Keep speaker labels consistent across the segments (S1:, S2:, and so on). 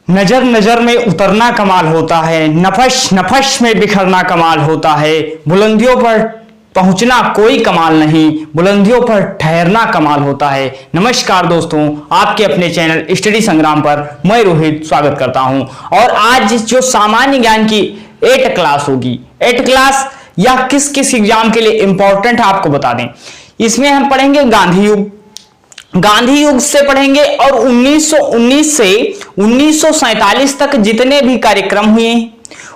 S1: नजर नजर में उतरना कमाल होता है, नफश नफश में बिखरना कमाल होता है, बुलंदियों पर पहुंचना कोई कमाल नहीं, बुलंदियों पर ठहरना कमाल होता है। नमस्कार दोस्तों, आपके अपने चैनल स्टडी संग्राम पर मैं रोहित स्वागत करता हूं। और आज जो सामान्य ज्ञान की 8 क्लास होगी, 8 क्लास या किस किस एग्जाम के लिए इंपॉर्टेंट है आपको बता दें। इसमें हम पढ़ेंगे गांधी युग, गांधी युग से पढ़ेंगे और 1919 से 1947 तक जितने भी कार्यक्रम हुए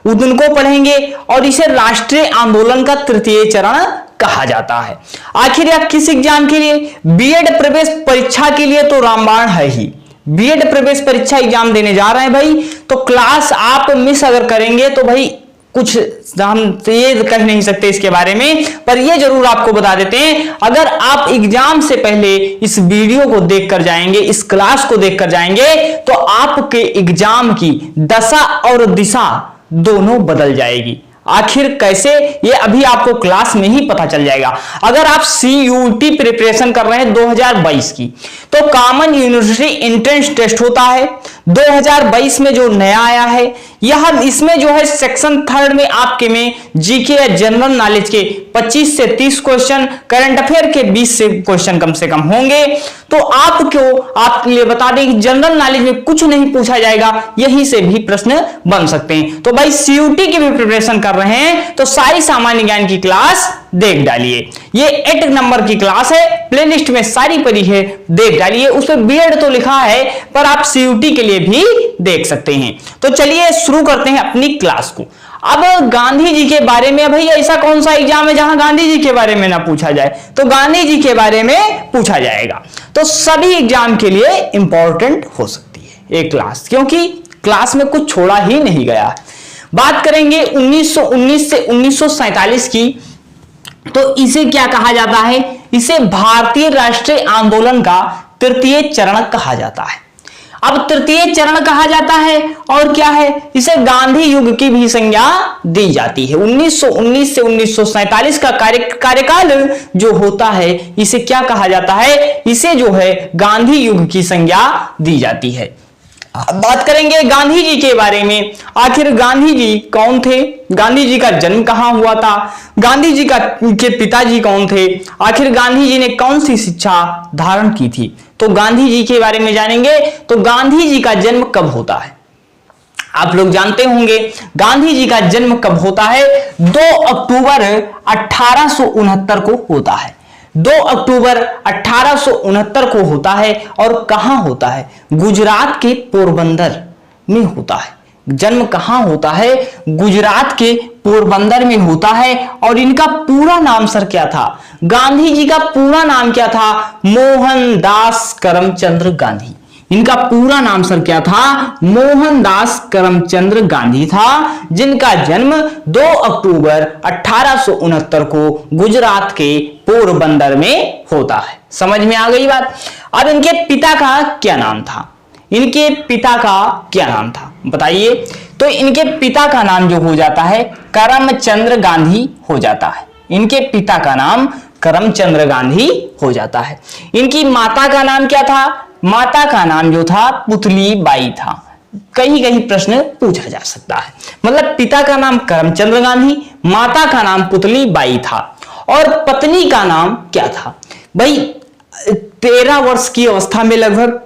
S1: उनको पढ़ेंगे और इसे राष्ट्रीय आंदोलन का तृतीय चरण कहा जाता है। आखिर यह किस एग्जाम के लिए? बीएड प्रवेश परीक्षा के लिए तो रामबाण है ही। बीएड प्रवेश परीक्षा एग्जाम देने जा रहे हैं भाई, तो क्लास आप मिस अगर करेंगे तो भाई कुछ हम ये कह नहीं सकते इसके बारे में, पर ये जरूर आपको बता देते हैं, अगर आप एग्जाम से पहले इस वीडियो को देखकर जाएंगे, इस क्लास को देखकर जाएंगे, तो आपके एग्जाम की दशा और दिशा दोनों बदल जाएगी। आखिर कैसे, ये अभी आपको क्लास में ही पता चल जाएगा। अगर आप CUT प्रिपरेशन कर रहे हैं 2022 की, तो कॉमन यूनिवर्सिटी एंट्रेंस टेस्ट होता है 2022 में जो नया आया है। यह इसमें जो है सेक्शन 3 में आपके में जीके या जनरल नॉलेज के 25 से 30 क्वेश्चन, करंट अफेयर के 20 से क्वेश्चन कम से कम होंगे। तो आपके लिए बता दें कि जनरल नॉलेज में कुछ नहीं पूछा जाएगा, यहीं से भी प्रश्न बन सकते हैं। तो भाई CUT की भी प्रिपरेशन कर रहे हैं तो सारी सामान्य ज्ञान की क्लास देख डालिए। ये 8 नंबर की क्लास है, प्लेलिस्ट में सारी पड़ी है, देख डालिए। उसमें बीएड तो लिखा है पर आप CUT के लिए भी देख सकते हैं। तो चलिए शुरू करते हैं अपनी क्लास को। अब गांधी जी के बारे में, भाई ऐसा कौन सा एग्जाम है जहां गांधी जी के बारे में ना पूछा जाए? तो गांधी जी के बारे में पूछा जाएगा। तो सभी एग्जाम के लिए इंपॉर्टेंट हो सकती है एक क्लास, क्योंकि क्लास में कुछ छोड़ा ही नहीं गया। बात करेंगे 1919 से 1947 की, तो इसे क्या कहा जाता है? इसे भारतीय राष्ट्रीय आंदोलन का तृतीय चरण कहा जाता है। अब तृतीय चरण कहा जाता है और क्या है, इसे गांधी युग की भी संज्ञा दी जाती है। 1919 से 1947 का कार्यकाल जो होता है, इसे क्या कहा जाता है? इसे जो है गांधी युग की संज्ञा दी जाती है। बात करेंगे गांधी जी के बारे में। आखिर गांधी जी कौन थे? गांधी जी का जन्म कहां हुआ था? गांधी जी के पिताजी कौन थे? आखिर गांधी जी ने कौन सी शिक्षा धारण की थी? तो गांधी जी के बारे में जानेंगे। तो गांधी जी का जन्म कब होता है? आप लोग जानते होंगे गांधी जी का जन्म कब होता है? 2 अक्टूबर 1869 को होता है। 2 अक्टूबर 1869 को होता है। और कहां होता है? गुजरात के पोरबंदर में होता है। जन्म कहां होता है? गुजरात के पोरबंदर में होता है। और इनका पूरा नाम सर क्या था? गांधी जी का पूरा नाम क्या था? मोहनदास करमचंद गांधी। इनका पूरा नाम सर क्या था? मोहनदास करमचंद गांधी था, जिनका जन्म 2 अक्टूबर 1869 को गुजरात के पोरबंदर में होता है। समझ में आ गई बात? अब इनके पिता का क्या नाम था? इनके पिता का क्या नाम था बताइए? तो इनके पिता का नाम जो हो जाता है करमचंद गांधी हो जाता है। इनके पिता का नाम करमचंद गांधी हो जाता है। इनकी माता का नाम क्या था? माता का नाम जो था पुतली बाई था। कहीं कहीं प्रश्न पूछा जा सकता है। मतलब पिता का नाम करमचंद गांधी, माता का नाम पुतली बाई था। और पत्नी का नाम क्या था? भाई 13 वर्ष की अवस्था में लगभग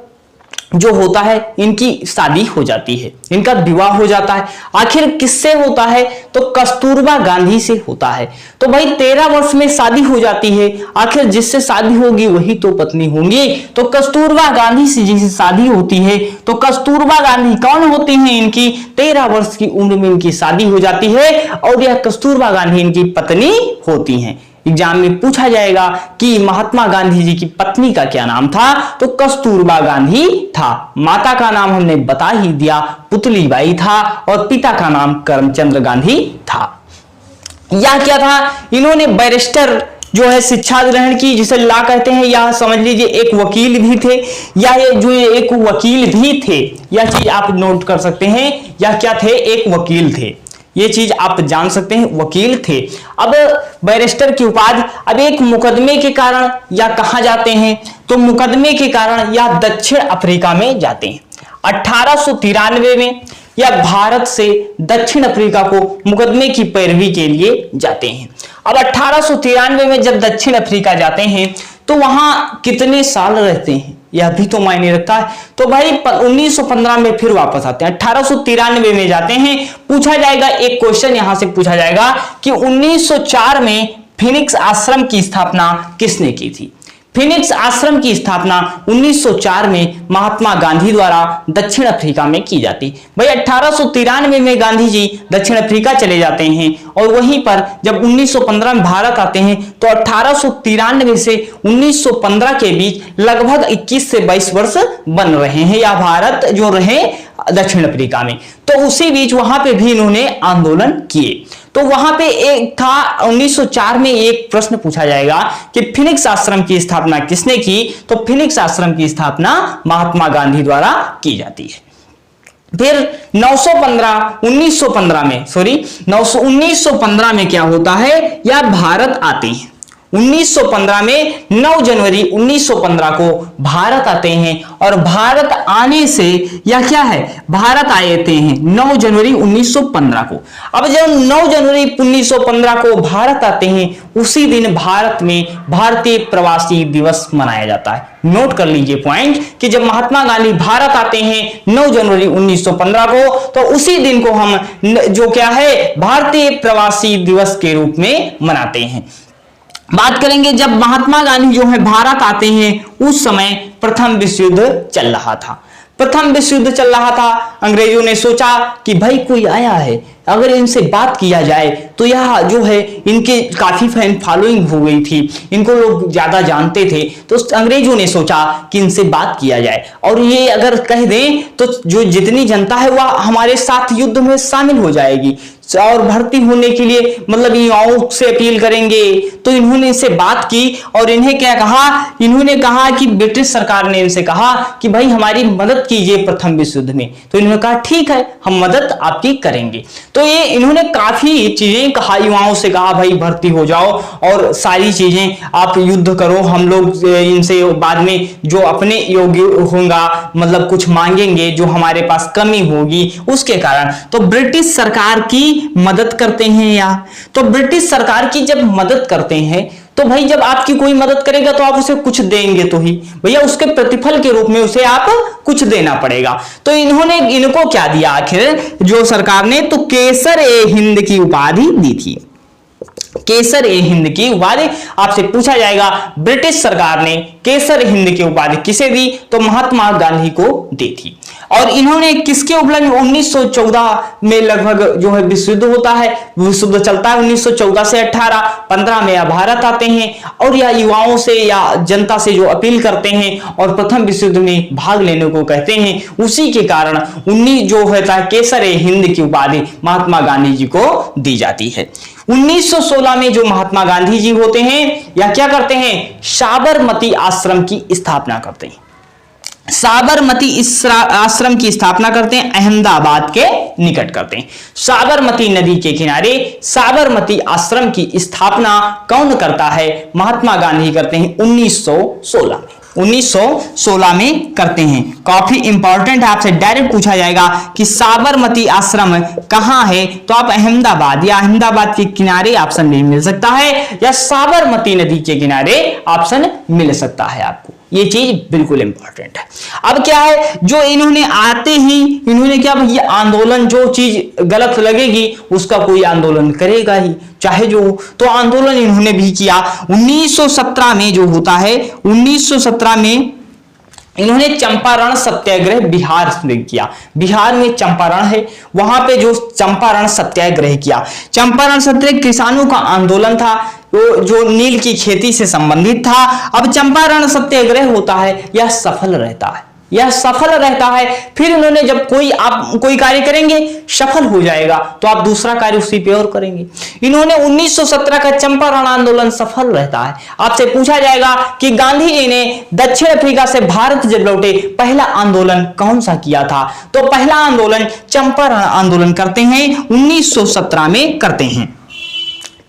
S1: जो होता है इनकी शादी हो जाती है, इनका विवाह हो जाता है। आखिर किससे होता है? तो कस्तूरबा गांधी से होता है। तो भाई 13 वर्ष में शादी हो जाती है, आखिर जिससे शादी होगी वही तो पत्नी होंगी। तो कस्तूरबा गांधी से जिससे शादी होती है, तो कस्तूरबा गांधी कौन होती हैं? इनकी 13 वर्ष की उम्र में इनकी शादी हो जाती है और यह कस्तूरबा गांधी इनकी पत्नी होती हैं। एग्जाम में पूछा जाएगा कि महात्मा गांधी जी की पत्नी का क्या नाम था? तो कस्तूरबा गांधी था। माता का नाम हमने बता ही दिया, पुतली बाई था। और पिता का नाम करमचंद गांधी था। या क्या था? इन्होंने बैरिस्टर जो है शिक्षा ग्रहण की, जिसे लॉ कहते हैं, या समझ लीजिए एक वकील भी थे, या ये जो एक वकील भी थे, यह चीज आप नोट कर सकते हैं। या क्या थे? एक वकील थे। ये चीज आप जान सकते हैं, वकील थे। अब बैरिस्टर की उपाधि, अब एक मुकदमे के कारण या कहां जाते हैं? तो मुकदमे के कारण या दक्षिण अफ्रीका में जाते हैं। 1893 में या भारत से दक्षिण अफ्रीका को मुकदमे की पैरवी के लिए जाते हैं। अब 1893 में जब दक्षिण अफ्रीका जाते हैं तो वहां कितने साल रहते हैं यह भी तो मायने रखता है। तो भाई 1915 में फिर वापस आते हैं, 1893 में जाते हैं। पूछा जाएगा एक क्वेश्चन यहां से पूछा जाएगा कि 1904 में फीनिक्स आश्रम की स्थापना किसने की थी। फीनिक्स आश्रम की स्थापना 1904 में महात्मा गांधी द्वारा दक्षिण अफ्रीका में की जाती। भाई 1893 में गांधी जी दक्षिण अफ्रीका चले जाते हैं और वहीं पर जब 1915 में भारत आते हैं तो 1893 से 1915 के बीच लगभग 21 से 22 वर्ष बन रहे हैं या भारत जो रहे दक्षिण अफ्रीका में। तो उसी बीच वहां पे भी इन्होंने आंदोलन किए। तो वहां पे एक था 1904 में एक प्रश्न पूछा जाएगा कि फीनिक्स आश्रम की स्थापना किसने की। तो फीनिक्स आश्रम की स्थापना महात्मा गांधी द्वारा की जाती है। फिर 1915 में क्या होता है या भारत आते हैं। 1915 में 9 जनवरी 1915 को भारत आते हैं और भारत आने से या क्या है भारत आए थे 9 जनवरी 1915 को। अब जब 9 जनवरी 1915 को भारत आते हैं उसी दिन भारत में भारतीय प्रवासी दिवस मनाया जाता है। नोट कर लीजिए पॉइंट कि जब महात्मा गांधी भारत आते हैं 9 जनवरी 1915 को तो उसी दिन को हम जो क्या है भारतीय प्रवासी दिवस के रूप में मनाते हैं। बात करेंगे जब महात्मा गांधी जो है भारत आते हैं उस समय प्रथम विश्व युद्ध चल रहा था। प्रथम विश्व युद्ध चल रहा था। अंग्रेजों ने सोचा कि भाई कोई आया है अगर इनसे बात किया जाए तो यह जो है इनके काफी फैन फॉलोइंग हो गई थी, इनको लोग ज्यादा जानते थे। तो अंग्रेजों ने सोचा कि इनसे बात किया जाए और ये अगर कह दें तो जो जितनी जनता है वह हमारे साथ युद्ध में शामिल हो जाएगी और भर्ती होने के लिए मतलब युवाओं से अपील करेंगे। तो इन्होंने इनसे बात की और इन्हें क्या कहा, इन्होंने कहा कि ब्रिटिश सरकार ने इनसे कहा कि भाई हमारी मदद कीजिए प्रथम विश्व युद्ध में। तो इन्होंने कहा ठीक है हम मदद आपकी करेंगे। तो ये इन्होंने काफी चीजें कहा, युवाओं से कहा भाई भर्ती हो जाओ और सारी चीजें आप युद्ध करो, हम लोग इनसे बाद में जो अपने योग्य होगा मतलब कुछ मांगेंगे जो हमारे पास कमी होगी उसके कारण। तो ब्रिटिश सरकार की मदद करते हैं या तो ब्रिटिश सरकार की जब मदद करते हैं तो भाई जब आपकी कोई मदद करेगा तो आप उसे कुछ देंगे तो ही भैया उसके प्रतिफल के रूप में उसे आप कुछ देना पड़ेगा। तो इन्होंने इनको क्या दिया आखिर जो सरकार ने, तो केसर-ए-हिंद की उपाधि दी थी। केसर-ए-हिंद की उपाधि आपसे पूछा जाएगा ब्रिटिश सरकार ने केसर-हिंद की उपाधि किसे दी, तो महात्मा गांधी को दी थी। और इन्होंने किसके उपलक्ष्य में 1914 में लगभग जो है विश्व युद्ध होता है, विश्व युद्ध चलता है 1914 से 18, 15 में भारत आते हैं और या युवाओं से या जनता से जो अपील करते हैं और प्रथम विश्व युद्ध में भाग लेने को कहते हैं, उसी के कारण 19 जो होता है केसर-ए-हिंद की उपाधि महात्मा गांधी जी को दी जाती है। 1916 में जो महात्मा गांधी जी होते हैं या क्या करते हैं, साबरमती आश्रम की स्थापना करते हैं। साबरमती आश्रम की स्थापना करते हैं, अहमदाबाद के निकट करते हैं। साबरमती नदी के किनारे साबरमती आश्रम की स्थापना कौन करता है, महात्मा गांधी करते हैं 1916 में। 1916 में करते हैं। काफी इंपॉर्टेंट है, आपसे डायरेक्ट पूछा जाएगा कि साबरमती आश्रम कहां है, तो आप अहमदाबाद या अहमदाबाद के किनारे ऑप्शन नहीं मिल सकता है या साबरमती नदी के किनारे ऑप्शन मिल सकता है आपको। ये चीज बिल्कुल इंपॉर्टेंट है। अब क्या है, जो इन्होंने आते ही इन्होंने क्या भैया आंदोलन, जो चीज गलत लगेगी उसका कोई आंदोलन करेगा ही चाहे जो, तो आंदोलन इन्होंने भी किया। 1917 में जो होता है, 1917 में इन्होंने चंपारण सत्याग्रह बिहार में किया। बिहार में चंपारण है, वहां पे जो चंपारण सत्याग्रह किया। चंपारण सत्याग्रह किसानों का आंदोलन था जो नील की खेती से संबंधित था। अब चंपारण सत्याग्रह होता है, यह सफल रहता है, यह सफल रहता है। फिर उन्होंने जब आप कोई कार्य करेंगे सफल हो जाएगा तो आप दूसरा कार्य उसी पे और करेंगे। इन्होंने 1917 का चंपारण आंदोलन सफल रहता है। आपसे पूछा जाएगा कि गांधी जी ने दक्षिण अफ्रीका से भारत जब लौटे पहला आंदोलन कौन सा किया था, तो पहला आंदोलन चंपारण आंदोलन करते हैं 1917 में करते हैं।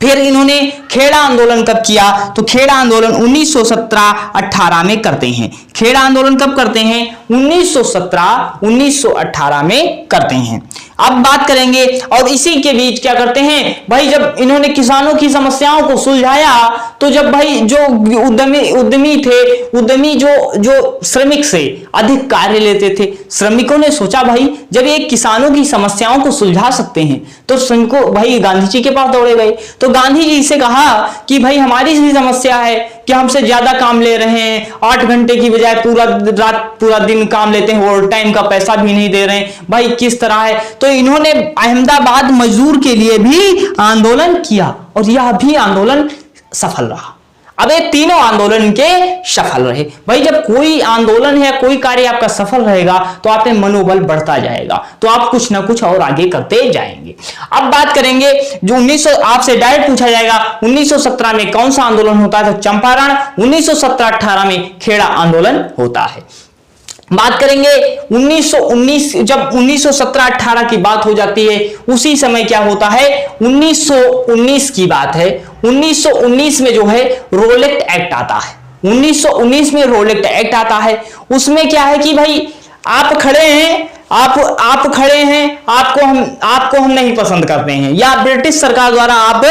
S1: फिर इन्होंने खेड़ा आंदोलन कब किया, तो खेड़ा आंदोलन 1917-18 में करते हैं। खेड़ा आंदोलन कब करते हैं, 1917, 1918 में करते हैं। अब बात करेंगे और इसी के बीच क्या करते हैं भाई, जब इन्होंने किसानों की समस्याओं को सुलझाया तो जब भाई जो उद्यमी थे, उद्यमी जो श्रमिक से अधिक कार्य लेते थे, श्रमिकों ने सोचा भाई जब ये किसानों की समस्याओं को सुलझा सकते हैं तो श्रमिकों भाई गांधी जी के पास दौड़े गए। तो गांधी जी से कहा कि भाई हमारी भी समस्या है कि हमसे ज्यादा काम ले रहे हैं, 8 घंटे की बजाय पूरा रात पूरा दिन काम लेते हैं, ओवर टाइम का पैसा भी नहीं दे रहे हैं, भाई किस तरह है। तो इन्होंने अहमदाबाद मजदूर के लिए भी आंदोलन किया और यह भी आंदोलन सफल रहा। अब ये तीनों आंदोलन के सफल रहे। भाई जब कोई आंदोलन है, कोई कार्य आपका सफल रहेगा तो आप में मनोबल बढ़ता जाएगा, तो आप कुछ ना कुछ और आगे करते जाएंगे। अब बात करेंगे जो 1900 आपसे डायरेक्ट पूछा जाएगा 1917 में कौन सा आंदोलन होता है, तो चंपारण। 1917-18 में खेड़ा आंदोलन होता है। बात करेंगे 1919, जब 1917-18 की बात हो जाती है उसी समय क्या होता है, 1919 की बात है। 1919 में जो है रोलेट एक्ट आता है। 1919 में रोलेट एक्ट आता है। उसमें क्या है कि भाई आप खड़े हैं, आप खड़े हैं, आपको हम नहीं पसंद करते हैं, या ब्रिटिश सरकार द्वारा आप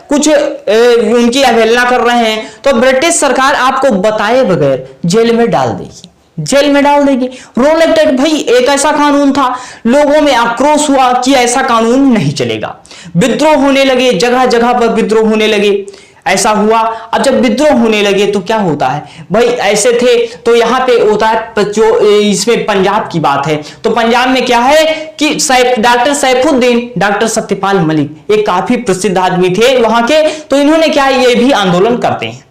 S1: कुछ उनकी अवहेलना कर रहे हैं, तो ब्रिटिश सरकार आपको बताए बगैर जेल में डाल देगी, जेल में डाल देगी। रोलेट एक्ट भाई एक ऐसा कानून था, लोगों में आक्रोश हुआ कि ऐसा कानून नहीं चलेगा, विद्रोह होने लगे, जगह जगह पर विद्रोह होने लगे, ऐसा हुआ। अब जब विद्रोह होने लगे तो क्या होता है भाई, ऐसे थे तो यहां पे होता है जो इसमें पंजाब की बात है, तो पंजाब में क्या है कि डॉक्टर सैफुद्दीन, डॉक्टर सत्यपाल मलिक एक काफी प्रसिद्ध आदमी थे वहां के, तो इन्होंने क्या ये भी आंदोलन करते हैं,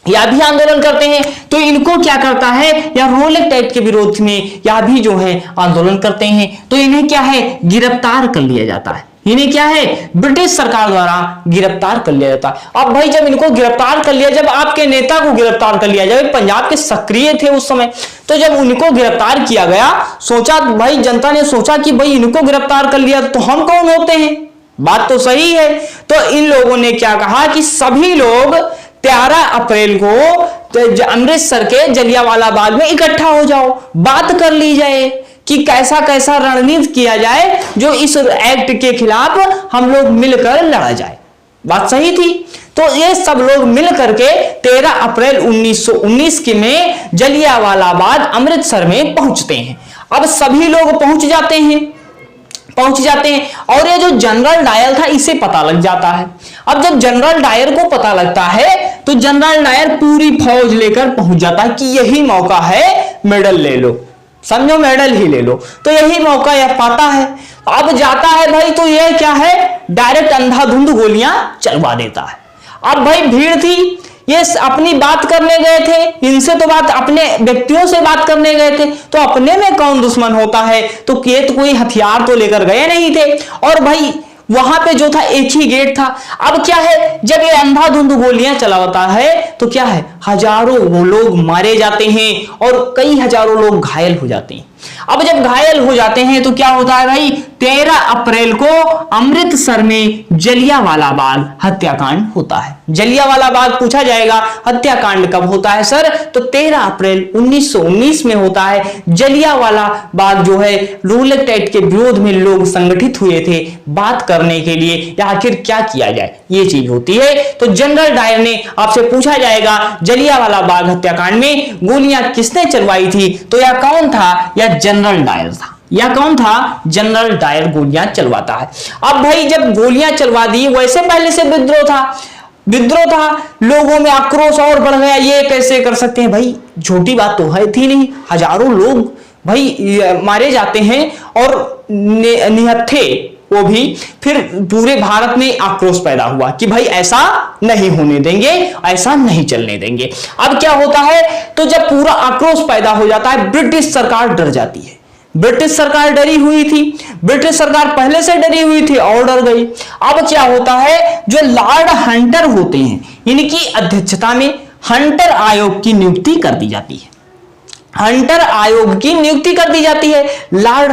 S1: या भी आंदोलन करते हैं। तो इनको क्या करता है, या रोलेट एक्ट के विरोध में या भी जो है आंदोलन करते हैं, तो इन्हें क्या है गिरफ्तार कर लिया जाता है। इन्हें क्या है ब्रिटिश सरकार द्वारा गिरफ्तार कर लिया जाता है। अब भाई जब इनको गिरफ्तार कर लिया, जब आपके नेता को गिरफ्तार कर लिया जाए, पंजाब के सक्रिय थे उस समय, तो जब उनको गिरफ्तार किया गया, सोचा भाई जनता ने सोचा कि भाई इनको गिरफ्तार कर लिया तो हम कौन होते हैं, बात तो सही है। तो इन लोगों ने क्या कहा कि सभी लोग 13 अप्रैल को अमृतसर के जलियांवाला बाग में इकट्ठा हो जाओ, बात कर ली जाए कि कैसा कैसा रणनीति किया जाए जो इस एक्ट के खिलाफ हम लोग मिलकर लड़ा जाए। बात सही थी। तो ये सब लोग मिलकर के 13 अप्रैल 1919 के में जलियांवाला बाग अमृतसर में पहुंचते हैं। अब सभी लोग पहुंच जाते हैं और ये जो जनरल डायर था इसे पता लग जाता है। अब जब जनरल डायर को पता लगता है तो जनरल डायर पूरी फौज लेकर पहुंच जाता है कि यही मौका है, मेडल ले लो, समझो मेडल ही ले लो, तो यही मौका यह पाता है। अब जाता है भाई तो यह क्या है, डायरेक्ट अंधाधुंध गोलियां चलवा देता है। अब भाई भीड़ थी, ये अपनी बात करने गए थे, इनसे तो बात अपने व्यक्तियों से बात करने गए थे, तो अपने में कौन दुश्मन होता है, तो ये तो कोई हथियार तो लेकर गए नहीं थे। और भाई वहां पे जो था एक ही गेट था। अब क्या है, जब ये अंधाधुंध गोलियां चलाता है तो क्या है, हजारों लोग मारे जाते हैं और कई हजारों लोग घायल हो जाते हैं। अब जब घायल हो जाते हैं तो क्या होता है भाई, 13 अप्रैल को अमृतसर में जलियांवाला बाग हत्याकांड होता है। जलियांवाला बाग पूछा जाएगा हत्याकांड कब होता है सर, तो 13 अप्रैल 1919 में होता है। जलियांवाला बाग जो है रोलेट एक्ट के विरोध में लोग संगठित हुए थे बात करने के लिए, या आखिर क्या किया जाए ये चीज होती है। तो जनरल डायर ने आपसे पूछा जाएगा जलियांवाला बाग हत्याकांड में गोलियां किसने चलवाई थी, तो यह कौन था, या जनरल डायर था। या कौन था, जनरल डायर गोलियां चलवाता है। अब भाई जब गोलियां चलवा दी, वैसे पहले से विद्रोह था, लोगों में आक्रोश और बढ़ गया, ये कैसे कर सकते हैं भाई, झूठी बात तो है थी नहीं, हजारों लोग भाई मारे जाते हैं और निहत्थे वो भी। फिर पूरे भारत में आक्रोश पैदा हुआ कि भाई ऐसा नहीं होने देंगे, ऐसा नहीं चलने देंगे। अब क्या होता है, तो जब पूरा आक्रोश पैदा हो जाता है, ब्रिटिश सरकार डर जाती है। ब्रिटिश सरकार डरी हुई थी, ब्रिटिश सरकार पहले से डरी हुई थी और डर गई। अब क्या होता है, जो लॉर्ड हंटर होते हैं, इनकी अध्यक्षता में हंटर आयोग की नियुक्ति कर दी जाती है। हंटर आयोग की नियुक्ति कर दी जाती है। लॉर्ड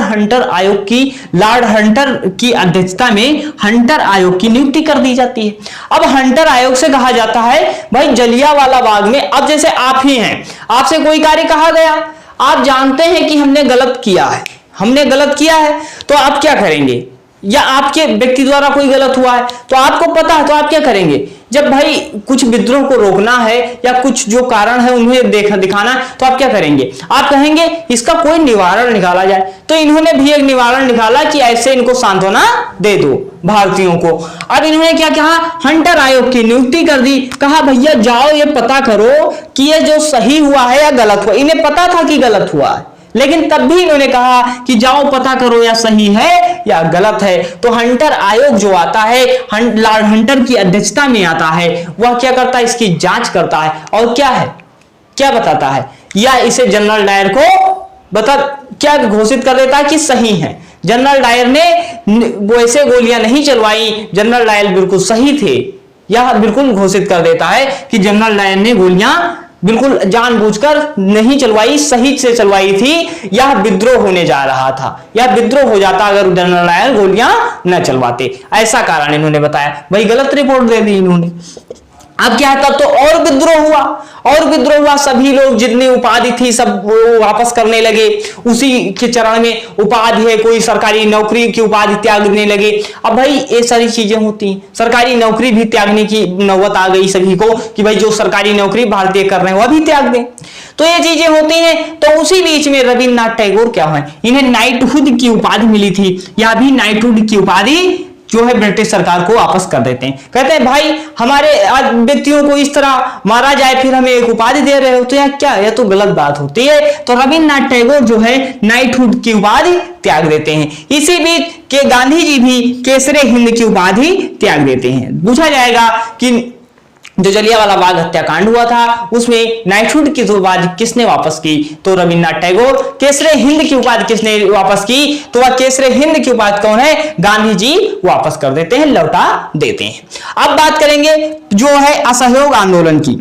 S1: हंटर की अध्यक्षता में हंटर आयोग की नियुक्ति कर दी जाती है। अब हंटर आयोग से कहा जाता है भाई जलियांवाला बाग में, अब जैसे आप ही हैं, आपसे कोई कार्य कहा गया, आप जानते हैं कि हमने गलत किया है, तो आप क्या करेंगे, या आपके व्यक्ति द्वारा कोई गलत हुआ है तो आपको पता है, तो आप क्या करेंगे? जब भाई कुछ विद्रोह को रोकना है या कुछ जो कारण है उन्हें दिखाना है, तो आप क्या करेंगे? आप कहेंगे इसका कोई निवारण निकाला जाए। तो इन्होंने भी एक निवारण निकाला कि ऐसे इनको सांत्वना दे दो भारतीयों को। अब इन्होंने क्या कहा? हंटर आयोग की नियुक्ति कर दी। कहा भैया जाओ ये पता करो कि ये जो सही हुआ है या गलत हुआ। इन्हें पता था कि गलत हुआ है, लेकिन तब भी इन्होंने कहा कि जाओ पता करो या सही है या गलत है। तो हंटर आयोग जो आता है, लॉर्ड हंटर की अध्यक्षता में आता है, वह क्या करता है? इसकी जांच करता है और क्या बताता है, या इसे जनरल डायर को क्या घोषित कर देता है कि सही है। जनरल डायर ने वैसे गोलियां नहीं चलवाई, जनरल डायर बिल्कुल सही थे, यह बिल्कुल घोषित कर देता है कि जनरल डायर ने गोलियां बिल्कुल जानबूझकर नहीं चलवाई, सही से चलवाई थी। यह विद्रोह होने जा रहा था, यह विद्रोह हो जाता अगर जनरल डायर गोलियां न चलवाते। ऐसा कारण इन्होंने बताया, भाई गलत रिपोर्ट दे दी इन्होंने। अब क्या था? तो और विद्रोह हुआ, सभी लोग जितनी उपाधि थी सब वो वापस करने लगे। उसी के चरण में उपाधि है, कोई सरकारी नौकरी की उपाधि त्यागने लगे। अब भाई ये सारी चीजें होती, सरकारी नौकरी भी त्यागने की नौबत आ गई सभी को कि भाई जो सरकारी नौकरी भारतीय कर रहे हैं वह भी त्याग दें। तो ये चीजें होती हैं। तो उसी बीच में रविन्द्रनाथ टैगोर क्या हुए, इन्हें नाइटहुड की उपाधि मिली थी। यह भी नाइटहुड की उपाधि जो है ब्रिटिश सरकार को वापस कर देते हैं। कहते हैं भाई हमारे व्यक्तियों को इस तरह मारा जाए फिर हमें एक उपाधि दे रहे हो, तो यह क्या, यह तो गलत बात होती है। तो रविन्द्रनाथ टैगोर जो है नाइटहुड की उपाधि त्याग देते हैं। इसी बीच के गांधी जी भी केसरे हिंद की उपाधि त्याग देते हैं। पूछा जाएगा कि जो जलियांवाला बाग हत्याकांड हुआ था उसमें नाइटहुड की उपाधि किसने वापस की? तो रविन्द्रनाथ टैगोर। केसरे हिंद की उपाधि किसने वापस की? तो वह केसरे हिंद की उपाधि कौन है? गांधी जी वापस कर देते हैं, लौटा देते हैं। अब बात करेंगे जो है असहयोग आंदोलन की।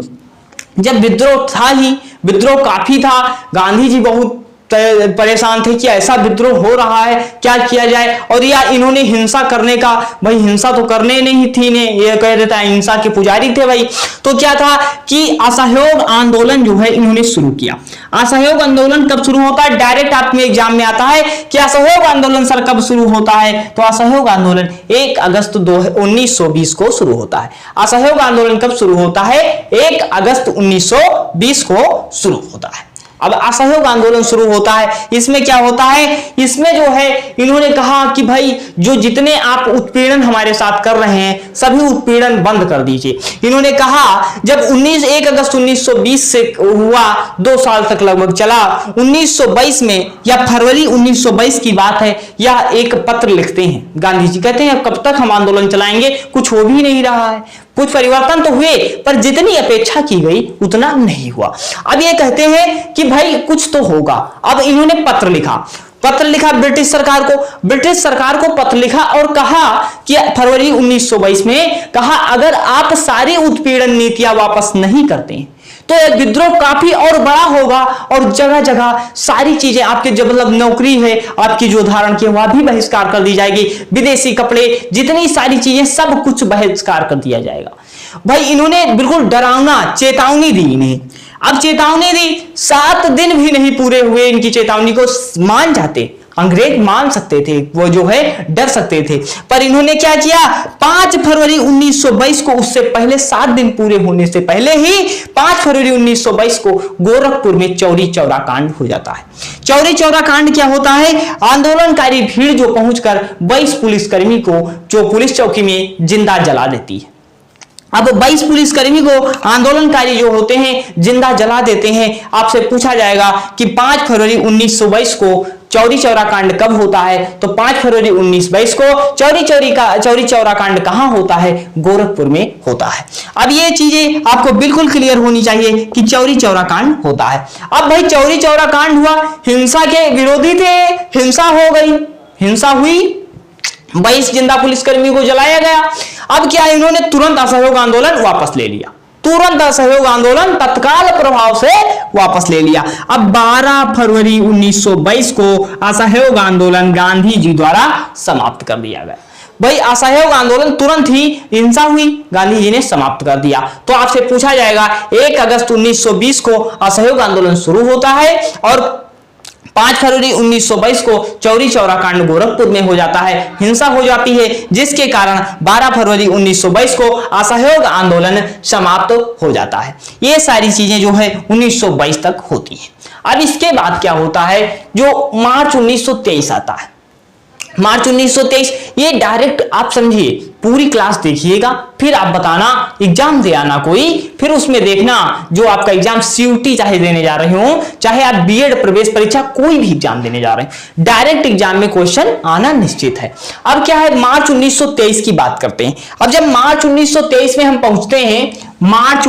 S1: जब विद्रोह था ही, विद्रोह काफी था, गांधी जी बहुत परेशान थे कि ऐसा विद्रोह हो रहा है, क्या किया जाए। और या इन्होंने हिंसा करने का, भाई हिंसा तो करने नहीं थी ने, ये कह देता है हिंसा के पुजारी थे भाई। तो क्या था कि असहयोग आंदोलन जो है इन्होंने शुरू किया। असहयोग आंदोलन कब शुरू होता है? डायरेक्ट आपके एग्जाम में आता है कि असहयोग आंदोलन सर कब शुरू होता है? तो असहयोग आंदोलन 1 अगस्त 1920 को शुरू होता है। असहयोग आंदोलन कब शुरू होता है? 1 अगस्त 1920 को शुरू होता है। अब असहयोग आंदोलन शुरू होता है, इसमें क्या होता है? इसमें जो है इन्होंने कहा कि भाई जो जितने आप उत्पीड़न हमारे साथ कर रहे हैं सभी उत्पीड़न बंद कर दीजिए। इन्होंने कहा जब 1 अगस्त 1920 से हुआ, 2 साल तक लगभग चला। 1922 में या फरवरी 1922 की बात है, यह एक पत्र लिखते हैं गांधी जी। कहते हैं कब तक हम आंदोलन चलाएंगे, कुछ हो भी नहीं रहा है। कुछ परिवर्तन तो हुए पर जितनी अपेक्षा की गई उतना नहीं हुआ। अब ये कहते हैं कि भाई कुछ तो होगा। अब इन्होंने पत्र लिखा ब्रिटिश सरकार को पत्र लिखा और कहा कि फरवरी 1922 में कहा अगर आप सारी उत्पीड़न नीतियां वापस नहीं करते हैं तो यह विद्रोह काफी और बड़ा होगा और जगह जगह सारी चीजें आपके जब मतलब नौकरी है आपकी जो धारण की वह भी बहिष्कार कर दी जाएगी, विदेशी कपड़े जितनी सारी चीजें सब कुछ बहिष्कार कर दिया जाएगा। भाई इन्होंने बिल्कुल डरावना चेतावनी दी इन्हें। अब चेतावनी दी, 7 दिन भी नहीं पूरे हुए इनकी चेतावनी को मान जाते, अंग्रेज मान सकते थे, वो जो है डर सकते थे। पर इन्होंने क्या किया? 5 फरवरी 1922 को, उससे पहले 7 दिन पूरे होने से पहले ही 5 फरवरी 1922 को गोरखपुर में चौरी चौरा कांड हो जाता है। चौरी चौरा कांड क्या होता है? आंदोलनकारी भीड़ जो पहुंचकर 22 पुलिसकर्मी को जो पुलिस चौकी में जिंदा जला देती है। अब 22 पुलिसकर्मी को आंदोलनकारी जो होते हैं जिंदा जला देते हैं। आपसे पूछा जाएगा कि 5 फरवरी 1922 को चौरी चौरा कांड कब होता है? तो 5 फरवरी 1922 को चौरी चौरा कांड कहां होता है? गोरखपुर में होता है। अब ये चीजें आपको बिल्कुल क्लियर होनी चाहिए कि चौरी चौरा कांड होता है। अब भाई चौरी चौरा कांड हुआ, हिंसा के विरोधी थे, हिंसा हो गई, हिंसा हुई, 22 जिंदा पुलिसकर्मी को जलाया गया। अब क्या इन्होंने तुरंत असहयोग आंदोलन वापस ले लिया, तुरंत असहयोग आंदोलन तत्काल प्रभाव से वापस ले लिया। अब 12 फरवरी 1922 को असहयोग आंदोलन गांधी जी द्वारा समाप्त कर दिया गया। भाई असहयोग आंदोलन तुरंत ही हिंसा हुई, गांधी जी ने समाप्त कर दिया। तो आपसे पूछा जाएगा 1 अगस्त 1920 को असहयोग आंदोलन शुरू होता है और 5 फरवरी 1922 को चौरी चौरा कांड गोरखपुर में हो जाता है, हिंसा हो जाती है, जिसके कारण 12 फरवरी 1922 को असहयोग आंदोलन समाप्त हो जाता है। ये सारी चीजें जो है 1922 तक होती है। अब इसके बाद क्या होता है, जो मार्च 1923 आता है। मार्च 1923 ये डायरेक्ट आप समझिए, पूरी क्लास देखिएगा, फिर आप बताना एग्जाम दे आना कोई, फिर उसमें देखना जो आपका एग्जाम सीयूटी चाहे देने जा रहे हो, चाहे आप बीएड प्रवेश परीक्षा कोई भी एग्जाम देने जा रहे हैं, डायरेक्ट एग्जाम में क्वेश्चन आना निश्चित है। अब क्या है, मार्च 1923 की बात करते हैं। अब जब मार्च 1923 में हम पहुंचते हैं, मार्च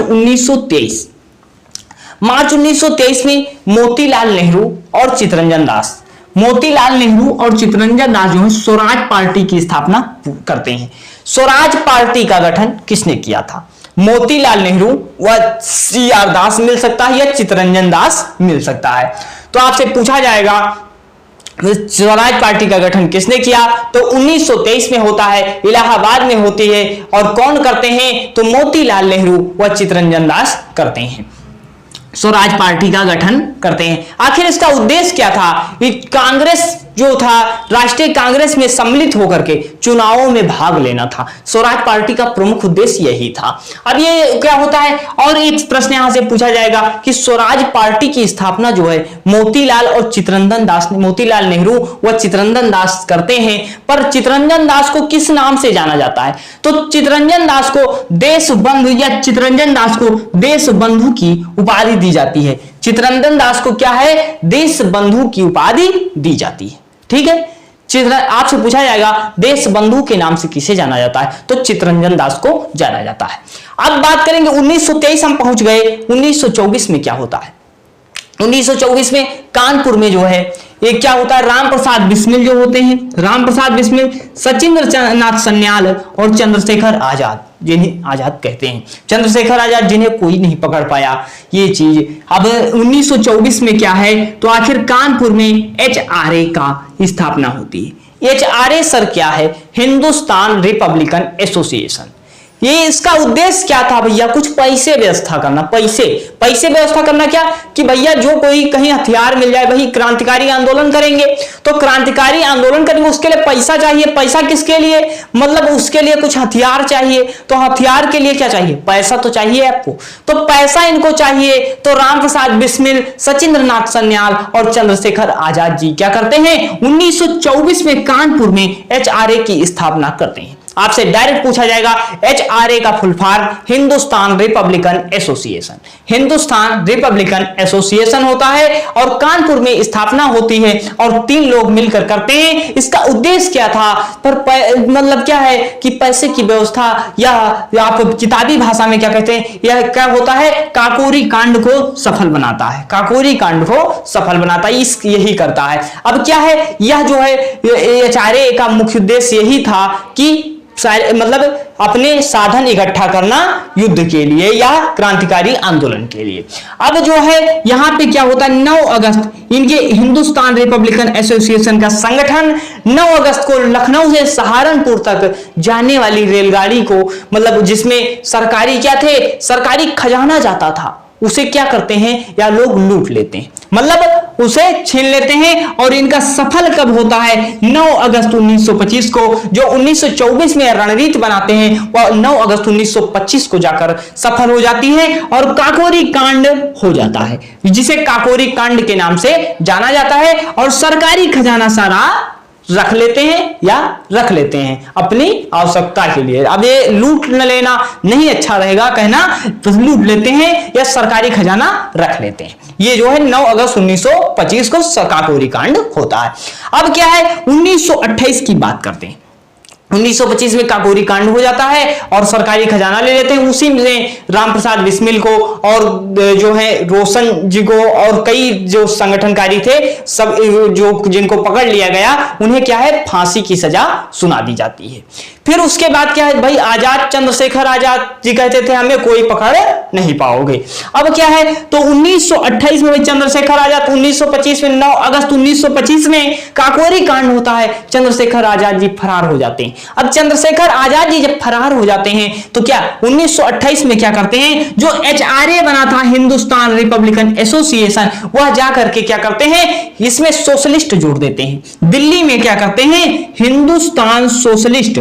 S1: 1923 में मोतीलाल नेहरू और चित्तरंजन दास, मोतीलाल नेहरू और चित्तरंजन दास जो है स्वराज पार्टी की स्थापना करते हैं। स्वराज पार्टी का गठन किसने किया था? मोतीलाल नेहरू व सीआर दास मिल सकता है या चित्तरंजन दास मिल सकता है। तो आपसे पूछा जाएगा स्वराज पार्टी का गठन किसने किया, तो 1923 में होता है, इलाहाबाद में होती है, और कौन करते हैं, तो मोतीलाल नेहरू व चित्तरंजन दास करते हैं, स्वराज पार्टी का गठन करते हैं। आखिर इसका उद्देश्य क्या था? कांग्रेस जो था, राष्ट्रीय कांग्रेस में सम्मिलित होकर के चुनावों में भाग लेना था। स्वराज पार्टी का प्रमुख उद्देश्य यही था। अब ये क्या होता है, और एक प्रश्न यहां से पूछा जाएगा कि स्वराज पार्टी की स्थापना जो है मोतीलाल और चित्तरंजन दास, मोतीलाल नेहरू व चित्तरंजन दास करते हैं, पर चित्तरंजन दास को किस नाम से जाना जाता है, तो चित्तरंजन दास को देशबंधु या चित्तरंजन दास को देशबंधु की उपाधि दी जाती है। चित्तरंजन दास को क्या है, देशबंधु की उपाधि दी जाती है। ठीक है, आपसे पूछा जाएगा देशबंधु के नाम से किसे जाना जाता है, तो चित्तरंजन दास को जाना जाता है। अब बात करेंगे 1923 हम पहुंच गए, 1924 में क्या होता है। 1924 में कानपुर में जो है ये क्या होता है, राम प्रसाद बिस्मिल जो होते हैं, राम प्रसाद बिस्मिल, सचिंद्र नाथ सन्याल और चंद्रशेखर आजाद, जिन्हें आजाद कहते हैं, चंद्रशेखर आजाद, जिन्हें कोई नहीं पकड़ पाया ये चीज। अब 1924 में क्या है, तो आखिर कानपुर में HRA का स्थापना होती है। HRA सर क्या है, हिंदुस्तान रिपब्लिकन एसोसिएशन। ये इसका उद्देश्य क्या था भैया, कुछ पैसे व्यवस्था करना, पैसे व्यवस्था करना, क्या कि भैया जो कोई कहीं हथियार मिल जाए, वही क्रांतिकारी आंदोलन करेंगे, तो क्रांतिकारी आंदोलन करेंगे, उसके लिए पैसा चाहिए। पैसा किसके लिए, मतलब उसके लिए कुछ हथियार चाहिए, तो हथियार के लिए क्या चाहिए, पैसा तो चाहिए आपको, तो पैसा इनको चाहिए। तो राम प्रसाद बिस्मिल, सचिंद्र नाथ सन्याल और चंद्रशेखर आजाद जी क्या करते हैं, 1924 में कानपुर में HRA की स्थापना करते हैं। आपसे डायरेक्ट पूछा जाएगा HRA का full form Hindustan Republican association, Hindustan Republican association होता है, और कानपुर में स्थापना होती है, और 3 लोग मिलकर करते हैं। इसका उद्देश्य क्या था, पर मतलब क्या है कि पैसे की व्यवस्था, या आप किताबी भाषा में क्या कहते हैं, यह क्या होता है, काकोरी कांड को सफल बनाता है, काकोरी कांड को सफल बनाता है, यही करता है। अब क्या है, यह जो है HRA का मुख्य उद्देश्य यही था कि मतलब अपने साधन इकट्ठा करना युद्ध के लिए या क्रांतिकारी आंदोलन के लिए। अब जो है यहाँ पे क्या होता है, 9 अगस्त इनके हिंदुस्तान रिपब्लिकन एसोसिएशन का संगठन 9 अगस्त को लखनऊ से सहारनपुर तक जाने वाली रेलगाड़ी को, मतलब जिसमें सरकारी क्या थे, सरकारी खजाना जाता था, उसे क्या करते हैं, या लोग लूट लेते हैं, मतलब उसे छीन लेते हैं। और इनका सफल कब होता है, 9 अगस्त 1925 को, जो 1924 में रणनीति बनाते हैं, वह 9 अगस्त 1925 को जाकर सफल हो जाती है, और काकोरी कांड हो जाता है, जिसे काकोरी कांड के नाम से जाना जाता है। और सरकारी खजाना सारा रख लेते हैं अपनी आवश्यकता के लिए। अब ये लूट न लेना नहीं अच्छा रहेगा कहना, तो लूट लेते हैं या सरकारी खजाना रख लेते हैं। ये जो है 9 अगस्त 1925 को काकोरी कांड होता है। अब क्या है, 1928 की बात करते हैं। 1925 में काकोरी कांड हो जाता है और सरकारी खजाना ले लेते हैं। उसी में रामप्रसाद बिस्मिल को और जो है रोशन जी को और कई जो संगठनकारी थे सब जो जिनको पकड़ लिया गया उन्हें क्या है फांसी की सजा सुना दी जाती है। फिर उसके बाद क्या है भाई, आजाद चंद्रशेखर आजाद जी कहते थे हमें कोई पकड़ नहीं पाओगे। अब क्या है, तो 1928 में चंद्रशेखर आजाद, 1925 में 9 अगस्त 1925 में काकोरी कांड होता है, चंद्रशेखर आजाद जी फरार हो जाते हैं। अब चंद्रशेखर आजाद जी जब फरार हो जाते हैं तो क्या 1928 में क्या करते हैं, जो HRA बना था हिंदुस्तान रिपब्लिकन एसोसिएशन, वह जाकर के क्या करते हैं, इसमें सोशलिस्ट जोड़ देते हैं। दिल्ली में क्या करते हैं, हिंदुस्तान सोशलिस्ट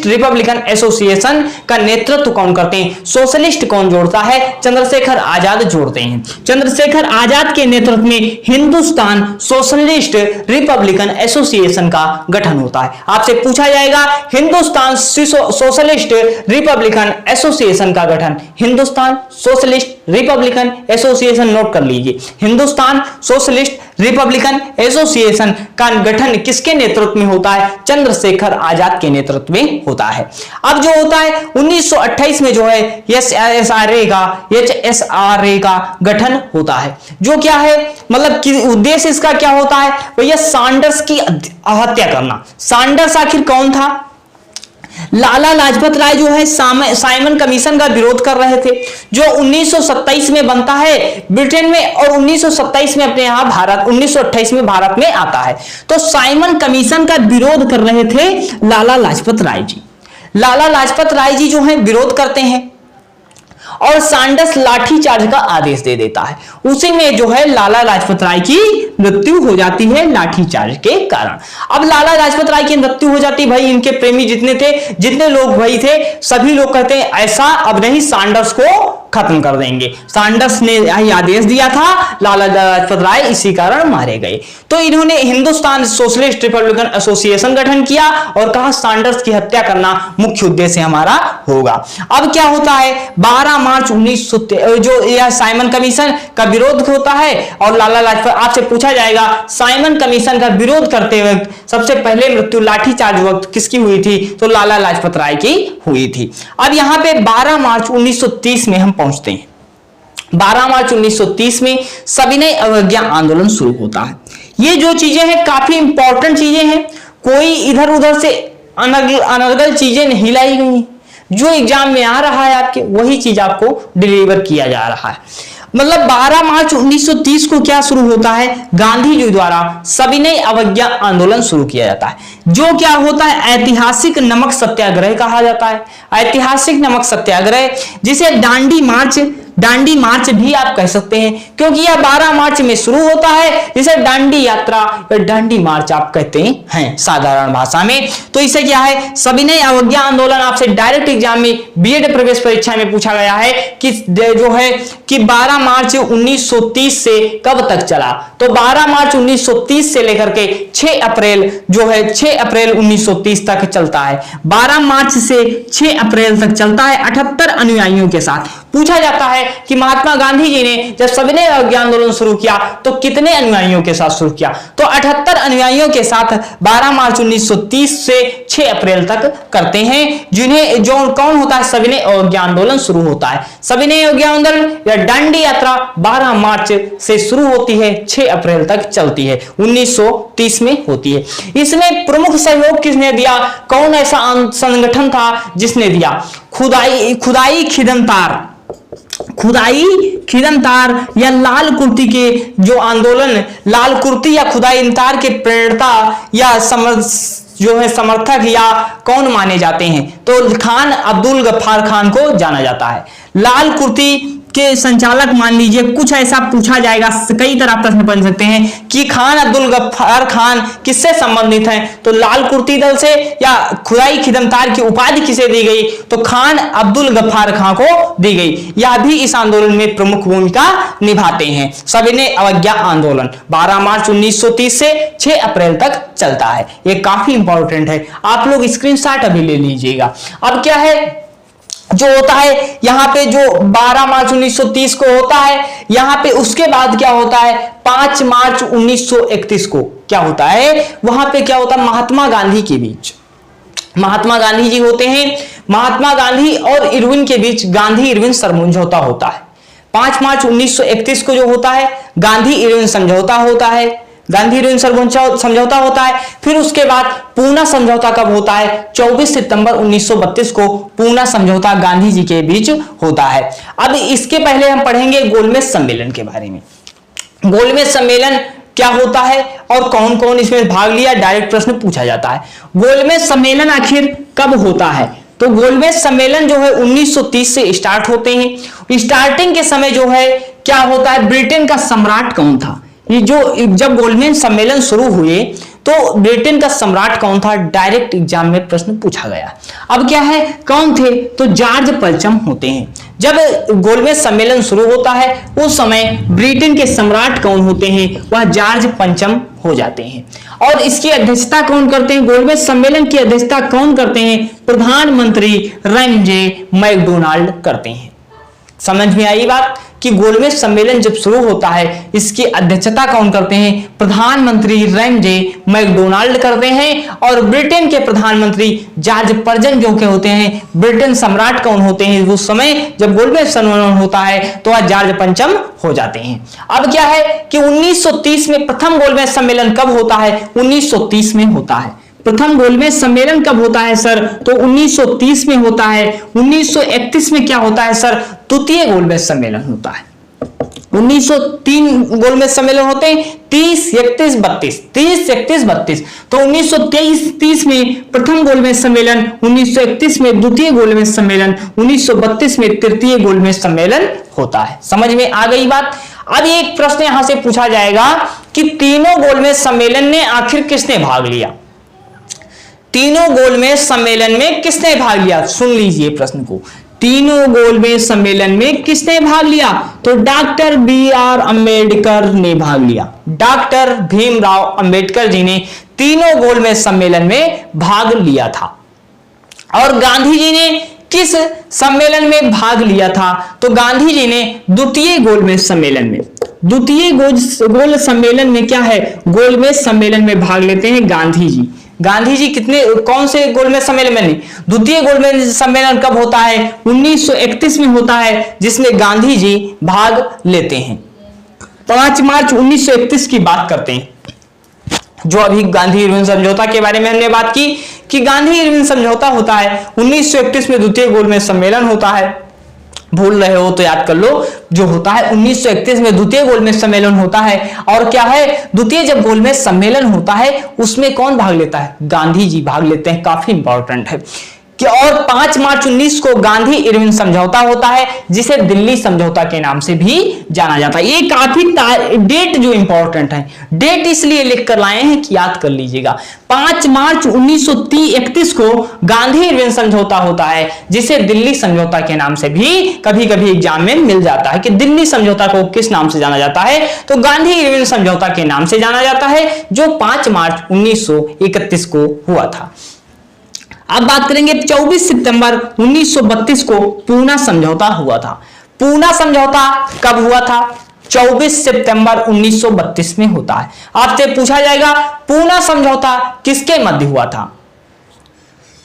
S1: रिपब्लिकन एसोसिएशन का नेतृत्व कौन करते हैं, सोशलिस्ट कौन जोड़ता है, चंद्रशेखर आजाद जोड़ते हैं। चंद्रशेखर आजाद के नेतृत्व में हिंदुस्तान सोशलिस्ट रिपब्लिकन एसोसिएशन का गठन होता है। आपसे पूछा जाएगा हिंदुस्तान सोशलिस्ट रिपब्लिकन एसोसिएशन का गठन, Hindustan socialist Republican association, note कर लीजिए, हिंदुस्तान सोशलिस्ट रिपब्लिकन एसोसिएशन का गठन किसके नेतृत्व में होता है, चंद्रशेखर आजाद के नेतृत्व में होता है। अब जो होता है 1928 में जो है HSRA का गठन होता है, जो क्या है, मतलब कि उद्देश्य इसका क्या होता है भैया, सैंडर्स की हत्या करना। सैंडर्स आखिर कौन था, लाला लाजपत राय जो है साइमन कमीशन का विरोध कर रहे थे, जो 1927 में बनता है ब्रिटेन में और 1927 में अपने यहां भारत, 1928 में भारत में आता है। तो साइमन कमीशन का विरोध कर रहे थे लाला लाजपत राय जी। लाला लाजपत राय जी जो है विरोध करते हैं और सैंडर्स लाठीचार्ज का आदेश दे देता है। उसी में जो है लाला लाजपत राय की मृत्यु हो जाती है लाठीचार्ज के कारण। अब लाला लाजपत राय की मृत्यु हो जाती, भाई इनके प्रेमी जितने लोग भाई थे, सभी लोग कहते हैं ऐसा अब नहीं, सैंडर्स को खत्म कर देंगे। सैंडर्स ने यही आदेश दिया था, लाला लाजपत राय इसी कारण मारे गए। तो इन्होंने हिंदुस्तान सोशलिस्ट रिपब्लिकन एसोसिएशन गठन किया और कहा सैंडर्स की हत्या करना मुख्य उद्देश्य हमारा होगा। अब क्या होता है, 12 मार्च 1900 जो यह साइमन कमीशन का विरोध होता है और लाला लाजपत, आपसे पूछा जाएगा साइमन कमीशन का विरोध करते वक्त सबसे पहले मृत्यु लाठीचार्ज वक्त किसकी हुई थी, तो लाला लाजपत राय की हुई थी। अब यहां पे 12 मार्च 1930 में हम पहुंचते हैं। 12 मार्च 1930 में सविनय अवज्ञा आंदोलन शुरू होता है। ये जो चीजें हैं काफी इंपॉर्टेंट चीजें हैं, कोई इधर उधर से अनर्गल चीजें नहीं लाई गई, जो एग्जाम में आ रहा है आपके वही चीज आपको डिलीवर किया जा रहा है। मतलब 12 मार्च 1930 को क्या शुरू होता है, गांधी जी द्वारा सविनय अवज्ञा आंदोलन शुरू किया जाता है, जो क्या होता है ऐतिहासिक नमक सत्याग्रह कहा जाता है। ऐतिहासिक नमक सत्याग्रह, जिसे डांडी मार्च भी आप कह सकते हैं, क्योंकि यह 12 मार्च में शुरू होता है, जिसे डांडी यात्रा या डांडी मार्च आप कहते हैं साधारण भाषा में। तो इसे क्या है, सविनय अवज्ञा आंदोलन आपसे डायरेक्ट एग्जाम में बीएड प्रवेश परीक्षा में पूछा गया है कि जो है कि 12 मार्च 1930 से कब तक चला, तो 12 मार्च 1930 से लेकर के 6 अप्रैल जो है 6 अप्रैल 1930 तक चलता है। 12 मार्च से 6 अप्रैल तक चलता है 78 अनुयायियों के साथ। पूछा जाता है कि महात्मा गांधी जी ने जब सविनय अवज्ञा आंदोलन शुरू किया तो कितने अनुयायियों के साथ शुरू किया, तो 78 अनुयायियों के साथ 12 मार्च 1930 से 6 अप्रैल तक करते हैं, जिन्हें जो कौन होता है, सविनय अवज्ञा आंदोलन शुरू होता है। सविनय अवज्ञा आंदोलन या डांडी यात्रा 12 मार्च से शुरू होती है, 6 अप्रैल तक चलती है, 1930 में होती है। इसमें प्रमुख सहयोग किसने दिया, कौन ऐसा संगठन था जिसने दिया, खुदाई खिदमतार या लाल कुर्ती के जो आंदोलन, लाल कुर्ती या खुदाई इंतार के प्रेरणा या जो है समर्थक या कौन माने जाते हैं, तो खान अब्दुल गफ्फार खान को जाना जाता है। लाल कुर्ती के संचालक मान लीजिए, कुछ ऐसा पूछा जाएगा, कई तरह प्रश्न बन सकते हैं कि खान अब्दुल गफ्फार खान किससे संबंधित हैं, तो लाल कुर्ती दल से, या खुदाई खिदमतार की उपाधि किसे दी गई, तो खान अब्दुल गफ्फार खान को दी गई। यह भी इस आंदोलन में प्रमुख भूमिका निभाते हैं। सविनय अवज्ञा आंदोलन 12 मार्च 1930 से 6 अप्रैल तक चलता है। यह काफी इंपॉर्टेंट है, आप लोग स्क्रीनशॉट अभी ले लीजिएगा। अब क्या है जो होता है यहां पे, जो 12 मार्च 1930 को होता है, यहां पे उसके बाद क्या होता है, 5 मार्च 1931 को क्या होता है, वहां पे क्या होता है, महात्मा गांधी के बीच, महात्मा गांधी जी होते हैं, महात्मा गांधी और इरविन के बीच गांधी इरविन समझौता होता है। 5 मार्च 1931 को जो होता है गांधी इरविन समझौता होता है। गांधी इरविन समझौता होता है। फिर उसके बाद पूना समझौता कब होता है? 24 सितंबर 1932 को पूना समझौता गांधी जी के बीच होता है। अब इसके पहले हम पढ़ेंगे गोलमेज सम्मेलन के बारे में। गोलमेज सम्मेलन क्या होता है और कौन कौन इसमें भाग लिया, डायरेक्ट प्रश्न पूछा जाता है। गोलमेज सम्मेलन आखिर कब होता है? तो गोलमेज सम्मेलन जो है 1930 से स्टार्ट होते हैं। स्टार्टिंग के समय जो है क्या होता है, ब्रिटेन का सम्राट कौन था? ये जो जब गोलमेज सम्मेलन शुरू हुए तो ब्रिटेन का सम्राट कौन था, डायरेक्ट एग्जाम में प्रश्न पूछा गया। अब क्या है, कौन थे? तो जॉर्ज पंचम होते हैं। जब गोलमेज सम्मेलन शुरू होता है उस समय ब्रिटेन के सम्राट कौन होते हैं? वह जॉर्ज पंचम हो जाते हैं। और इसकी अध्यक्षता कौन करते हैं? गोलमेज सम्मेलन की अध्यक्षता कौन करते हैं? प्रधानमंत्री रैमजे मैकडोनाल्ड करते हैं। समझ में आई बात कि गोलमेज सम्मेलन जब शुरू होता है इसकी अध्यक्षता कौन करते हैं? प्रधानमंत्री रैमजे मैकडोनाल्ड करते हैं। और ब्रिटेन के प्रधानमंत्री जॉर्ज पंचम जो के होते हैं। ब्रिटेन सम्राट कौन होते हैं उस समय जब गोलमेज सम्मेलन होता है तो वह जॉर्ज पंचम हो जाते हैं। अब क्या है कि 1930 में प्रथम गोलमेज सम्मेलन कब होता है? 1930 में होता है। प्रथम गोलमेज सम्मेलन कब होता है सर? तो 1930 में होता है। 1931 में क्या होता है सर? द्वितीय गोलमेज सम्मेलन होता है। 1903 गोलमेज सम्मेलन होते हैं, 30, 31, 32, 30, 31, 32। तो 1930 में प्रथम गोलमेज सम्मेलन, 1931 में द्वितीय गोलमेज सम्मेलन, 1932 में तृतीय गोलमेज सम्मेलन होता है। समझ में आ गई बात? अब एक प्रश्न यहां से पूछा जाएगा कि तीनों गोलमेज सम्मेलन में आखिर किसने भाग लिया? तीनों गोलमेज सम्मेलन में किसने भाग लिया? सुन लीजिए प्रश्न को। तीनों गोलमेज सम्मेलन में किसने भाग लिया? तो डॉक्टर बी.आर. अंबेडकर ने भाग लिया। डॉक्टर भीमराव अंबेडकर जी ने तीनों गोलमेज सम्मेलन में भाग लिया था। और गांधी जी ने किस सम्मेलन में भाग लिया था? तो गांधी जी ने द्वितीय गोलमेज सम्मेलन में। द्वितीय गोल सम्मेलन में क्या है? गोलमेज सम्मेलन में भाग लेते हैं गांधी जी। गांधी जी कौन से गोलमेज सम्मेलन में? द्वितीय गोलमेज सम्मेलन कब होता है? 1931 में होता है, जिसमें गांधी जी भाग लेते हैं। 5 मार्च 1931 की बात करते हैं, जो अभी गांधी इरविन समझौता के बारे में हमने बात की कि गांधी इरविन समझौता होता है 1931 में, द्वितीय गोलमेज सम्मेलन होता है। भूल रहे हो तो याद कर लो, जो होता है 1931 में द्वितीय गोलमेज सम्मेलन होता है। और क्या है, द्वितीय जब गोलमेज सम्मेलन होता है उसमें कौन भाग लेता है? गांधी जी भाग लेते हैं। काफी इंपॉर्टेंट है कि और 5 मार्च 19 को गांधी इरविन समझौता होता है, जिसे दिल्ली समझौता के नाम से भी जाना जाता है। ये काफी डेट जो इंपॉर्टेंट है, डेट इसलिए लिख कर लाए हैं कि याद कर लीजिएगा। 5 मार्च 1931 को गांधी इरविन समझौता होता है, जिसे दिल्ली समझौता के नाम से भी कभी कभी एग्जाम में मिल जाता है कि दिल्ली समझौता को किस नाम से जाना जाता है? तो गांधी इरविन समझौता के नाम से जाना जाता है, जो 5 मार्च 1931 को हुआ था। अब बात करेंगे 24 सितंबर 1932 को पूना समझौता हुआ था। पूना समझौता कब हुआ था? 24 सितंबर 1932 में होता है। आपसे पूछा जाएगा पूना समझौता किसके मध्य हुआ था?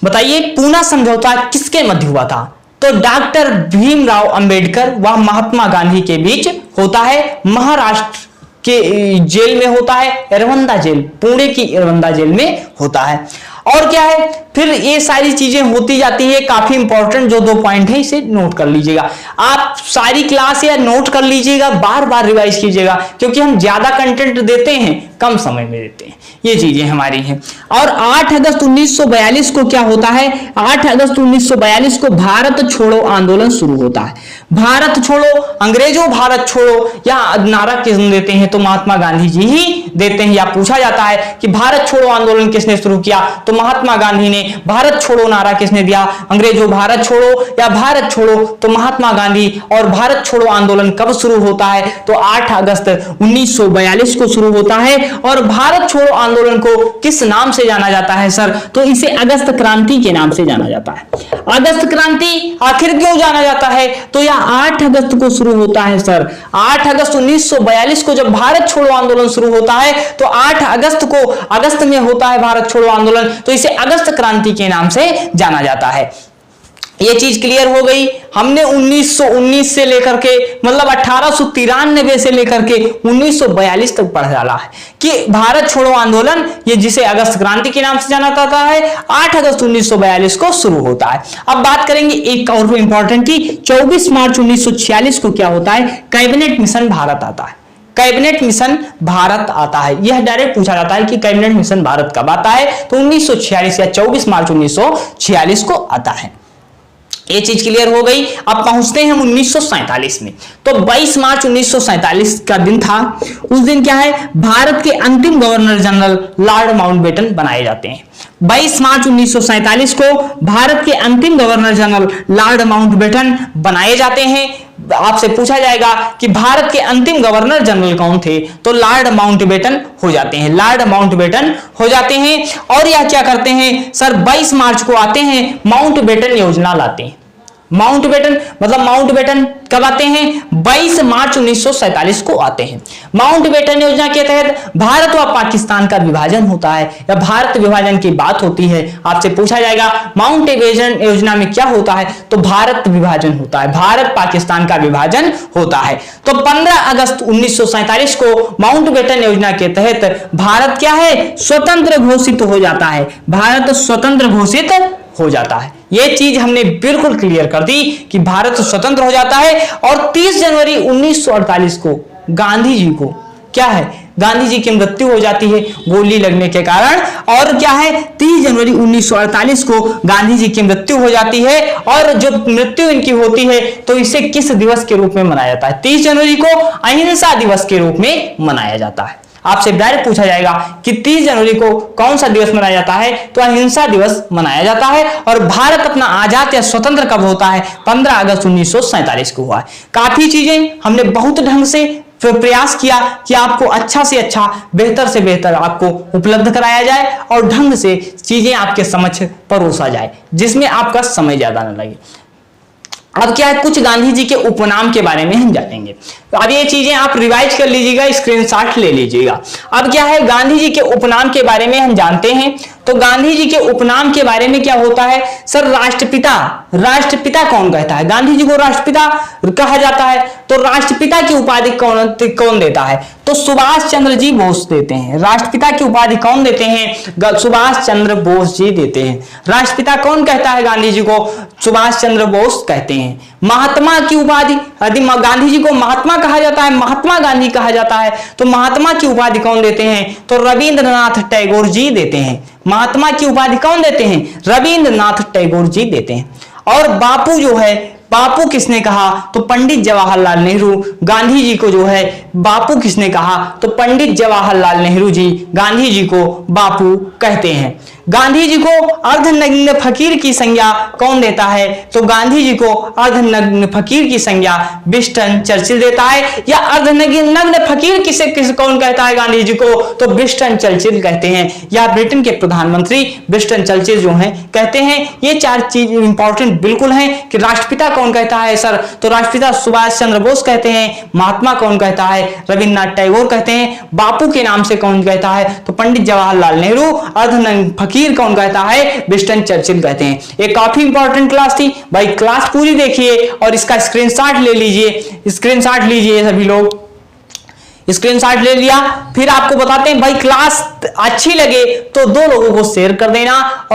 S1: बताइए, पूना समझौता किसके मध्य हुआ था? तो डॉक्टर भीमराव अंबेडकर व महात्मा गांधी के बीच होता है। महाराष्ट्र के जेल में होता है, एरवंदा जेल, पुणे की एरवंदा जेल में होता है। और क्या है, फिर ये सारी चीजें होती जाती है। काफी इंपॉर्टेंट जो 2 पॉइंट है इसे नोट कर लीजिएगा। आप सारी क्लास या नोट कर लीजिएगा, बार बार रिवाइज कीजिएगा, क्योंकि हम ज्यादा कंटेंट देते हैं, कम समय में देते हैं। ये चीजें हमारी हैं। और 8 अगस्त 1942 को क्या होता है? 8 अगस्त 1942 को भारत छोड़ो आंदोलन शुरू होता है। भारत छोड़ो, अंग्रेजों भारत छोड़ो, या नारा किसने देते हैं? तो महात्मा गांधी जी ही देते हैं। या पूछा जाता है कि भारत छोड़ो आंदोलन किसने शुरू किया? तो महात्मा गांधी ने। भारत छोड़ो नारा किसने दिया? अंग्रेजों भारत छोड़ो या भारत छोड़ो, तो महात्मा गांधी। और भारत छोड़ो आंदोलन कब शुरू होता है? तो 8 अगस्त 1942 को शुरू होता है। और भारत छोड़ो आंदोलन को किस नाम से जाना जाता है सर? तो इसे अगस्त क्रांति के नाम से जाना जाता है। अगस्त क्रांति आखिर क्यों जाना जाता है? तो यह 8 अगस्त को शुरू होता है सर। 8 अगस्त 1942 को जब भारत छोड़ो आंदोलन शुरू होता है, तो 8 अगस्त को, अगस्त में होता है भारत छोड़ो आंदोलन, तो इसे अगस्त क्रांति के नाम से जाना जाता है। ये चीज क्लियर हो गई। हमने 1919 से लेकर के मतलब 1893 से लेकर के 1942 तक पढ़ डाला है कि भारत छोड़ो आंदोलन, ये जिसे अगस्त क्रांति के नाम से जाना जाता है, 8 अगस्त 1942 को शुरू होता है। अब बात करेंगे एक और इंपॉर्टेंट की 24 मार्च 1946 को क्या होता है, कैबिनेट मिशन भारत आता है। कैबिनेट मिशन भारत आता है, यह डायरेक्ट पूछा जाता है कि कैबिनेट मिशन भारत कब आता है, तो 1946 या 24 मार्च 1946 को आता है। ये चीज क्लियर हो गई। अब पहुंचते हैं हम 1947 में। तो 22 मार्च 1947 का दिन था। उस दिन क्या है, भारत के अंतिम गवर्नर जनरल लॉर्ड माउंटबेटन बनाए जाते हैं। 22 मार्च 1947 को भारत के अंतिम गवर्नर जनरल लॉर्ड माउंटबेटन बनाए जाते हैं। आपसे पूछा जाएगा कि भारत के अंतिम गवर्नर जनरल कौन थे, तो लॉर्ड माउंटबेटन हो जाते हैं, लॉर्ड माउंटबेटन हो जाते हैं। और यह क्या करते हैं सर, 22 मार्च को आते हैं, माउंटबेटन योजना लाते हैं। माउंटबेटन मतलब माउंटबेटन कब आते हैं, 22 मार्च 1947 को आते हैं। माउंटबेटन योजना के तहत भारत व पाकिस्तान का विभाजन होता है या भारत विभाजन की बात होती है। आपसे पूछा जाएगा माउंटबेटन योजना में क्या होता है, तो भारत विभाजन होता है, भारत पाकिस्तान का विभाजन होता है। तो 15 अगस्त 1947 को माउंटबेटन योजना के तहत भारत क्या है, स्वतंत्र घोषित हो जाता है, भारत स्वतंत्र घोषित हो जाता है। यह चीज हमने बिल्कुल क्लियर कर दी कि भारत स्वतंत्र हो जाता है। और 30 जनवरी 1948 को गांधी जी को क्या है, गांधी जी की मृत्यु हो जाती है गोली लगने के कारण। और क्या है, 30 जनवरी 1948 को गांधी जी की मृत्यु हो जाती है। और जो मृत्यु इनकी होती है तो इसे किस दिवस के रूप में मनाया जाता है, 30 जनवरी को अहिंसा दिवस के रूप में मनाया जाता है। आपसे डायरेक्ट पूछा जाएगा कि 30 जनवरी को कौन सा दिवस मनाया जाता है, तो अहिंसा दिवस मनाया जाता है। और भारत अपना आजाद या स्वतंत्र कब होता है, 15 अगस्त 1947 को हुआ है। काफी चीजें हमने बहुत ढंग से प्रयास किया कि आपको अच्छा से अच्छा, बेहतर से बेहतर आपको उपलब्ध कराया जाए और ढंग से चीजें आपके समक्ष परोसा जाए, जिसमें आपका समय ज्यादा न लगे। अब क्या है, कुछ गांधी जी के उपनाम के बारे में हम जानेंगे। अब ये चीजें आप रिवाइज कर लीजिएगा, स्क्रीनशॉट ले लीजिएगा। अब क्या है, गांधी जी के उपनाम के बारे में हम जानते हैं। तो गांधी जी के उपनाम के बारे में क्या होता है सर, राष्ट्रपिता। राष्ट्रपिता कौन कहता है, गांधी जी को राष्ट्रपिता कहा जाता है। तो राष्ट्रपिता की उपाधि कौन देता है, तो सुभाष चंद्र जी बोस देते हैं। राष्ट्रपिता की उपाधि कौन देते हैं, सुभाष चंद्र बोस जी देते हैं। राष्ट्रपिता कौन कहता है गांधी जी को, सुभाष चंद्र बोस कहते हैं। महात्मा की उपाधि, यदि गांधी जी को महात्मा कहा जाता है, महात्मा गांधी कहा जाता है, तो महात्मा की उपाधि कौन देते हैं, तो रविंद्रनाथ टैगोर जी देते हैं। महात्मा की उपाधि कौन देते हैं, रविंद्रनाथ टैगोर जी देते हैं। और बापू जो है, बापू किसने कहा, तो पंडित जवाहरलाल नेहरू। गांधी जी को जो है बापू किसने कहा, तो पंडित जवाहरलाल नेहरू जी गांधी जी को बापू कहते हैं। गांधी जी को अर्धनग्न फकीर की संज्ञा कौन देता है, तो गांधी जी को अर्धनग्न फकीर की संज्ञा विंस्टन चर्चिल देता है। या अर्धनग्न फकीर किसे कौन कहता है गांधी जी को, तो विंस्टन चर्चिल कहते हैं, या ब्रिटेन के प्रधानमंत्री विंस्टन चर्चिल जो हैं कहते हैं। ये चार चीज इंपॉर्टेंट बिल्कुल हैं कि राष्ट्रपिता कौन कहता है सर, तो राष्ट्रपिता सुभाष चंद्र बोस कहते हैं। महात्मा कौन कहता है, रविन्द्रनाथ टैगोर कहते हैं। बापू के नाम से कौन कहता है, तो पंडित जवाहरलाल नेहरू। अर्धनग्न फकीर कौन कहता है, विंस्टन चर्चिल कहते हैं। ये काफी इंपॉर्टेंट क्लास थी भाई, क्लास पूरी देखिए और इसका स्क्रीनशॉट ले लीजिए। स्क्रीनशॉट लीजिए सभी लोग, स्क्रीनशॉट ले लिया। फिर आपको बताते हैं भाई, क्लास अच्छी लगे तो 2 लोगों को शेयर कर देना।